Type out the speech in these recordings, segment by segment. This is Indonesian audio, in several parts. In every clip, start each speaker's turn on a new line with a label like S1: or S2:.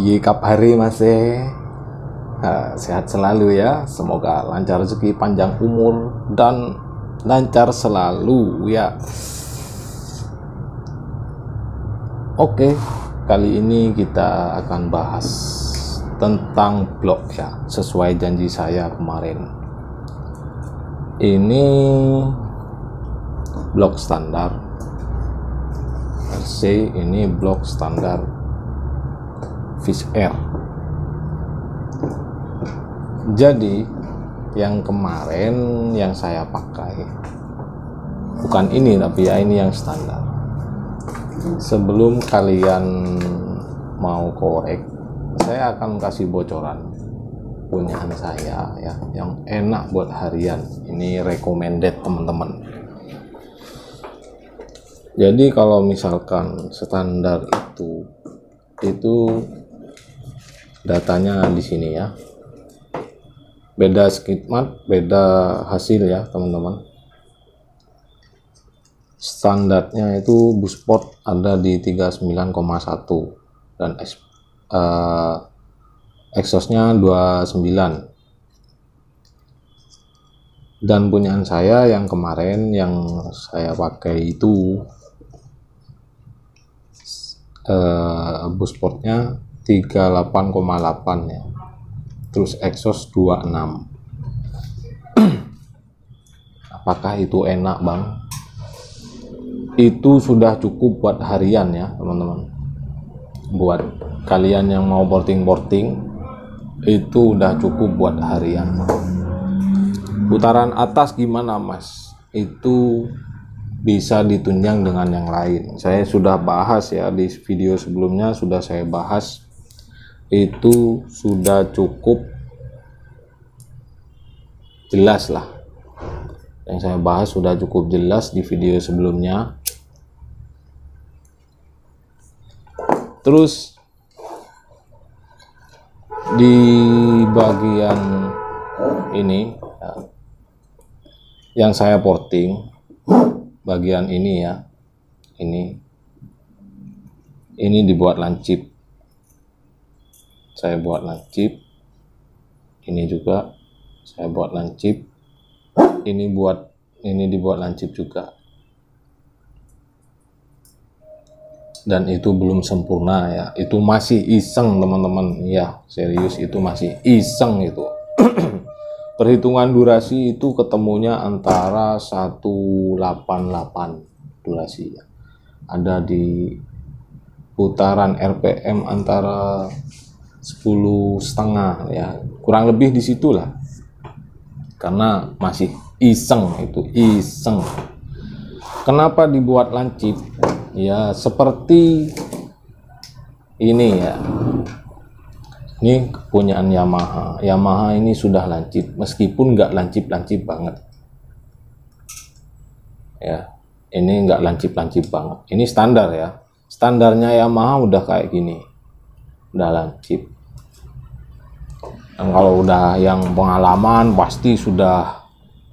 S1: Piye kabare Mas? Sehat selalu ya. Semoga lancar rezeki, panjang umur dan lancar selalu ya. Oke, kali ini kita akan bahas tentang blog ya, sesuai janji saya kemarin. Ini blog standar RC, ini blog standar Fish Air. Jadi yang kemarin yang saya pakai bukan ini, tapi ya ini yang standar. Sebelum kalian mau korek, saya akan kasih bocoran punyaan saya ya, yang enak buat harian. Ini recommended teman-teman. Jadi kalau misalkan standar itu datanya di sini ya. Beda skidmat, beda hasil ya teman-teman. Standarnya itu busport ada di 39,1 dan exhaustnya 29. Dan punyaan saya yang kemarin yang saya pakai itu busportnya 38,8 ya, terus exhaust 26. Apakah itu enak bang? Itu sudah cukup buat harian ya teman-teman. Buat kalian yang mau porting itu udah cukup buat harian. Putaran atas gimana mas? Itu bisa ditunjang dengan yang lain. Saya sudah bahas ya di video sebelumnya, sudah saya bahas. Itu sudah cukup jelas lah. Yang saya bahas sudah cukup jelas di video sebelumnya. Terus di bagian ini ya, yang saya porting bagian ini ya, ini dibuat lancip. Saya buat lancip. Ini juga saya buat lancip. Ini dibuat lancip juga. Dan itu belum sempurna ya. Itu masih iseng teman-teman. Ya, serius itu masih iseng itu. Perhitungan durasi itu ketemunya antara 188 durasi ya. Ada di putaran RPM antara 10,5 ya, kurang lebih di situlah. Karena masih iseng, itu iseng. Kenapa dibuat lancip? Ya seperti ini ya. Ini kepunyaan Yamaha. Yamaha ini sudah lancip, meskipun nggak lancip-lancip banget. Ya, ini nggak lancip-lancip banget. Ini standar ya. Standarnya Yamaha udah kayak gini, udah lancip. Dan kalau udah yang pengalaman pasti sudah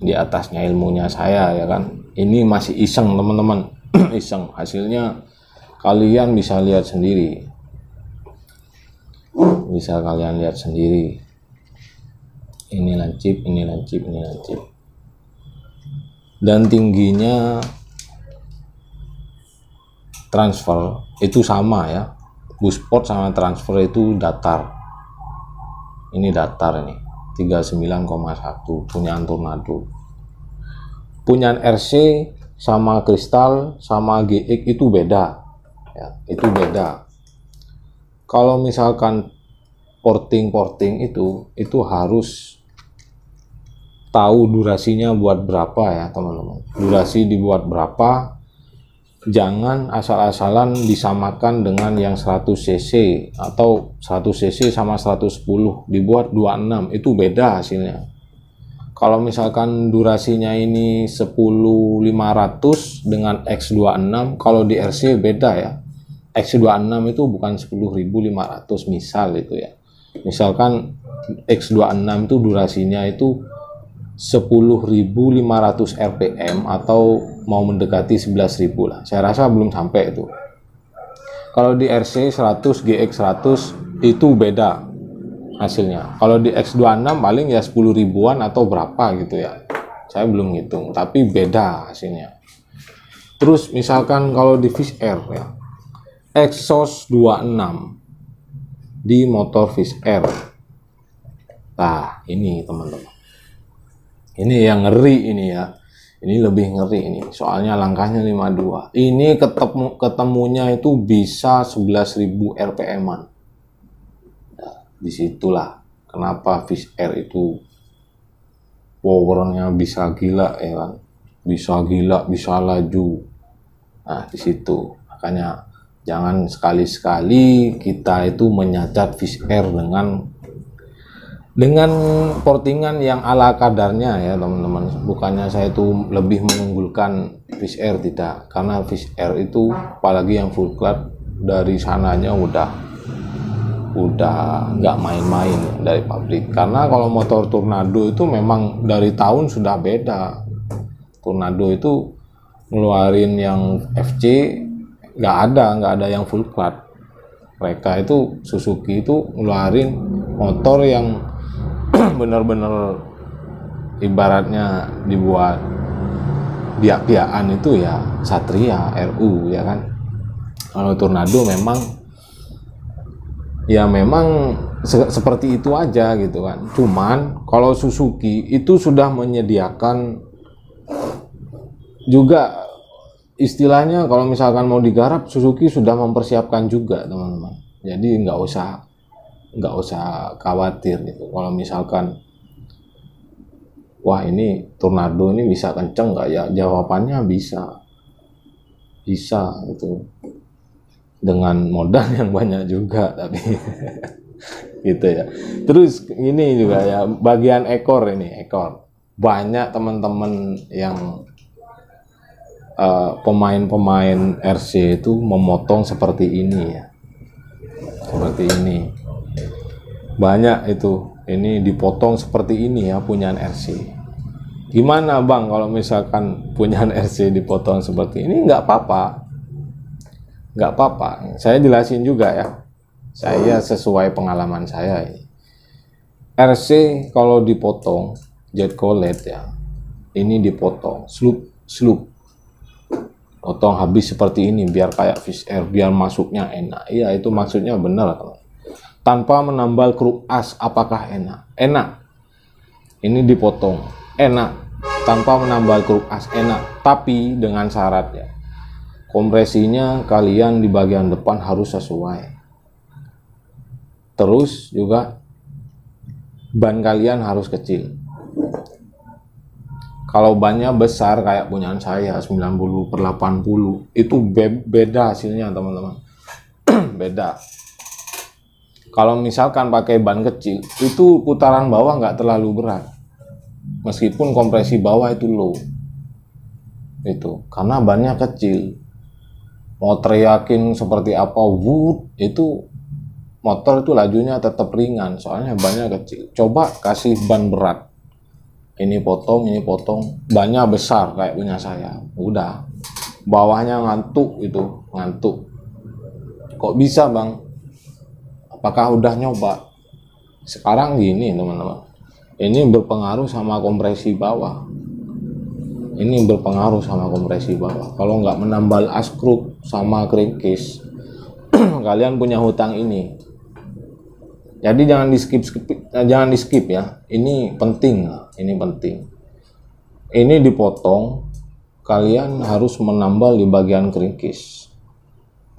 S1: di atasnya ilmunya saya ya kan. Ini masih iseng teman-teman. Iseng, hasilnya kalian bisa lihat sendiri. Bisa kalian lihat sendiri. Ini lancip, ini lancip, ini lancip. Dan tingginya transfer itu sama ya. Busport sama transfer itu datar. Ini datar ini. 39,1 punyaan Tornado. Punyaan RC sama Kristal sama GX itu beda ya, itu beda. Kalau misalkan porting itu harus tahu durasinya buat berapa ya teman-teman. Durasi dibuat berapa, jangan asal-asalan disamakan dengan yang 100 cc atau 100 cc sama 110 dibuat 26, itu beda hasilnya. Kalau misalkan durasinya ini 10.500 dengan X26, kalau di RC beda ya. X26 itu bukan 10.500 misal itu ya. Misalkan X26 itu durasinya itu 10.500 rpm atau mau mendekati 11.000 lah. Saya rasa belum sampai itu. Kalau di RC 100 GX 100 itu beda hasilnya. Kalau di X26 paling ya 10 ribuan atau berapa gitu ya, saya belum hitung, tapi beda hasilnya. Terus misalkan kalau di Fish Air ya, exhaust 26 di motor Fish Air. Nah ini teman-teman, ini yang ngeri ini ya, ini lebih ngeri ini, soalnya langkahnya 52. Ini ketemunya itu bisa 11.000 RPM-an. Nah, disitulah kenapa Fish Air itu powernya bisa gila ya kan, bisa gila, bisa laju. Nah di situ makanya jangan sekali-sekali kita itu menyacat Fish Air dengan portingan yang ala kadarnya ya teman-teman. Bukannya saya itu lebih mengunggulkan Fish Air, tidak, karena Fish Air itu apalagi yang full clutch dari sananya udah nggak main-main dari pabrik. Karena kalau motor Tornado itu memang dari tahun sudah beda. Tornado itu ngeluarin yang FC nggak ada yang full clutch. Mereka itu Suzuki itu ngeluarin motor yang benar-benar ibaratnya dibuat biak-biakan itu ya Satria RU ya kan. Kalau Tornado memang seperti itu aja gitu kan. Cuman kalau Suzuki itu sudah menyediakan juga, istilahnya kalau misalkan mau digarap, Suzuki sudah mempersiapkan juga teman-teman. Jadi nggak usah khawatir gitu. Kalau misalkan wah ini Tornado ini bisa kenceng nggak ya, jawabannya bisa itu dengan modal yang banyak juga tapi gitu ya. Terus ini juga ya, bagian ekor banyak teman-teman yang pemain RC itu memotong seperti ini ya, seperti ini banyak itu, ini dipotong seperti ini ya punyaan RC. Gimana bang kalau misalkan punyaan RC dipotong seperti ini? Nggak apa-apa, saya jelasin juga ya, saya sesuai pengalaman saya ini. RC kalau dipotong jet collet ya, ini dipotong sloop potong habis seperti ini biar kayak Fish Air, biar masuknya enak. Iya itu maksudnya benar teman. Tanpa menambal kruk as, apakah enak? Enak. Ini dipotong enak tanpa menambal kruk as, enak, tapi dengan syaratnya kompresinya kalian di bagian depan harus sesuai. Terus juga ban kalian harus kecil. Kalau bannya besar kayak punyaan saya 90/80 itu beda hasilnya teman-teman. Beda. Kalau misalkan pakai ban kecil itu putaran bawah nggak terlalu berat, meskipun kompresi bawah itu low, itu karena bannya kecil. Mau teriakin seperti apa itu motor itu lajunya tetap ringan soalnya bannya kecil. Coba kasih ban berat, ini potong, bannya besar kayak punya saya, udah bawahnya ngantuk. Kok bisa bang? Apakah udah nyoba? Sekarang gini teman-teman, ini berpengaruh sama kompresi bawah. Kalau nggak menambal askruk sama crankcase kalian punya hutang ini. Jadi jangan di skip ya. Ini penting. Ini dipotong, kalian harus menambal di bagian crankcase.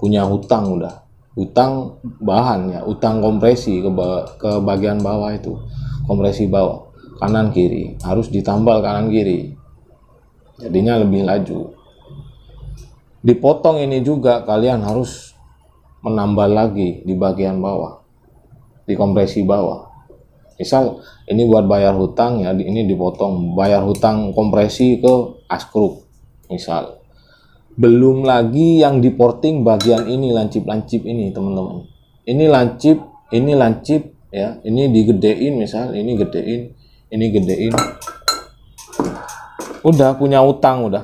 S1: Punya hutang udah. Hutang bahan ya, hutang kompresi ke bagian bawah itu. Kompresi bawah, kanan kiri, harus ditambal kanan kiri. Jadinya lebih laju. Dipotong ini juga kalian harus menambal lagi di bagian bawah, di kompresi bawah. Misal ini buat bayar hutang ya, ini dipotong bayar hutang kompresi ke askruk misal. Belum lagi yang diporting bagian ini, lancip ini teman-teman. Ini lancip ya, ini digedein misal, ini gedein. Udah punya utang udah.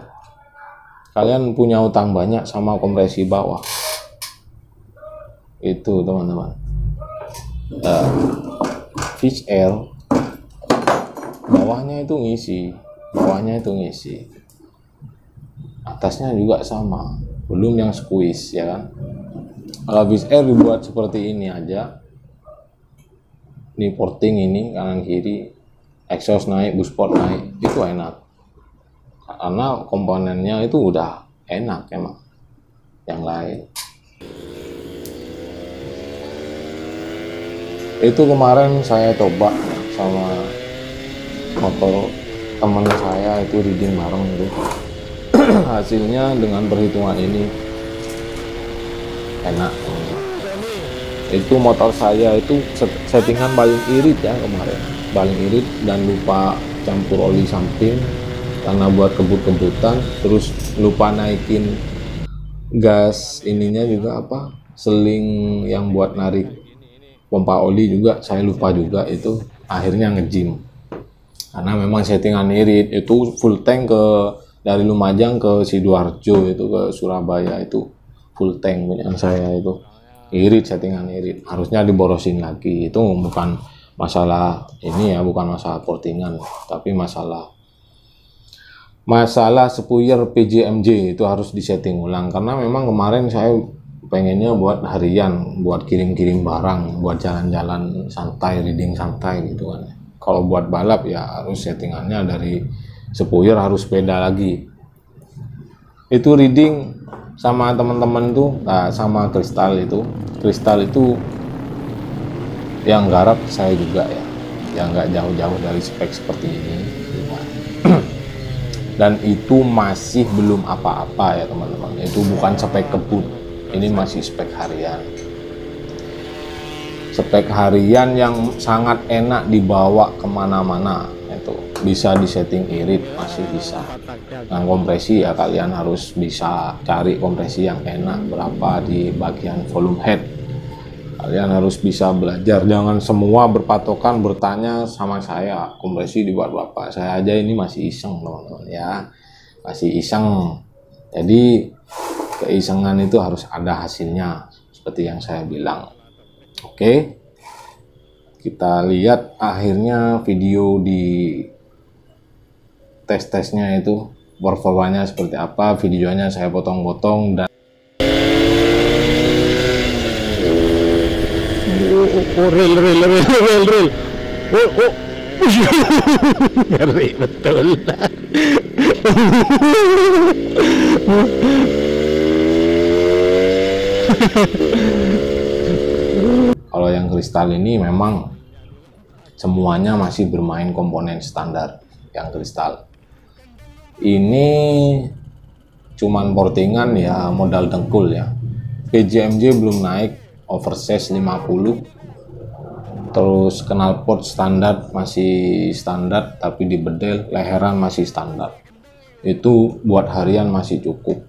S1: Kalian punya utang banyak sama kompresi bawah. Itu teman-teman. fish air bawahnya itu ngisi, atasnya juga sama, belum yang squeeze ya kan. Kalau fish air dibuat seperti ini aja, ini porting ini kanan kiri, exhaust naik, busport naik, itu enak karena komponennya itu udah enak emang. Yang lain itu kemarin saya coba sama motor teman saya itu reading bareng itu. Hasilnya dengan perhitungan ini enak. Itu motor saya itu settingan paling irit ya kemarin, paling irit, dan lupa campur oli samping karena buat kebut-kebutan, terus lupa naikin gas ininya juga, apa, seling yang buat narik pompa oli juga saya lupa juga, itu akhirnya ngejim karena memang settingan irit. Itu full tank ke dari Lumajang ke Sidoarjo, itu ke Surabaya, itu full tank punya saya, itu irit, settingan irit, harusnya diborosin lagi. Itu bukan masalah ini ya, bukan masalah portingan, tapi masalah spuyer PJMJ itu harus disetting ulang, karena memang kemarin saya pengennya buat harian, buat kirim-kirim barang, buat jalan-jalan santai, reading santai gitu kan. Kalau buat balap ya harus settingannya dari spuyer harus beda lagi. Itu reading sama teman-teman tuh, sama kristal itu yang garap saya juga ya, yang nggak jauh-jauh dari spek seperti ini. Dan itu masih belum apa-apa ya teman-teman, itu bukan spek kebut, ini masih spek harian. Spek harian yang sangat enak dibawa kemana-mana, itu bisa disetting irit, masih bisa. Nah, kompresi ya kalian harus bisa cari kompresi yang enak berapa di bagian volume head. Kalian harus bisa belajar, jangan semua berpatokan bertanya sama saya kompresi dibuat berapa. Saya aja ini masih iseng teman-teman ya, masih iseng. Jadi keisengan itu harus ada hasilnya seperti yang saya bilang. Oke, kita lihat akhirnya video di tes-tesnya itu performanya seperti apa. Videonya saya potong-potong dan
S2: rel. Ngeri betul.
S1: Kalau yang kristal ini memang semuanya masih bermain komponen standar. Yang kristal ini cuman portingan ya, modal dengkul ya. PJMJ belum naik, oversize 50, terus knalpot standar masih standar, tapi di bedel leheran masih standar. Itu buat harian masih cukup.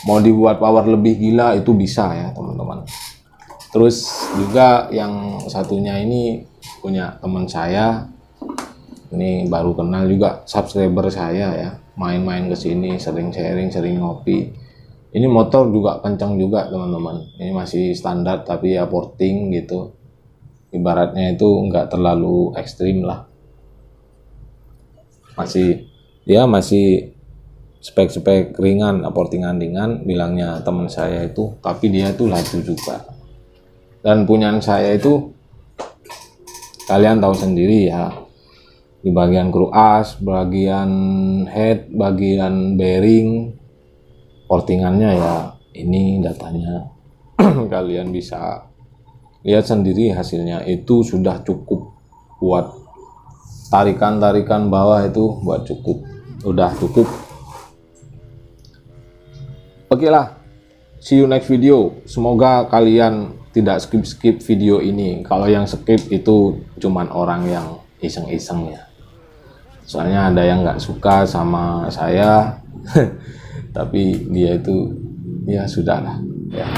S1: Mau dibuat power lebih gila itu bisa ya teman-teman. Terus juga yang satunya ini punya teman saya, ini baru kenal juga, subscriber saya ya, main-main ke sini, sering sharing, sering ngopi. Ini motor juga kencang juga teman-teman, ini masih standar tapi ya porting gitu, ibaratnya itu enggak terlalu ekstrim lah, masih spek-spek ringan, portingan ringan bilangnya teman saya itu, tapi dia itu laju juga. Dan punyaan saya itu kalian tahu sendiri ya, di bagian kru as, bagian head, bagian bearing, portingannya ya ini datanya. Kalian bisa lihat sendiri hasilnya, itu sudah cukup buat tarikan bawah, itu buat cukup, udah cukup. Oke lah, see you next video. Semoga kalian tidak skip video ini. Kalau yang skip itu cuman orang yang iseng-iseng ya, soalnya ada yang nggak suka sama saya. Tapi dia itu ya sudahlah ya.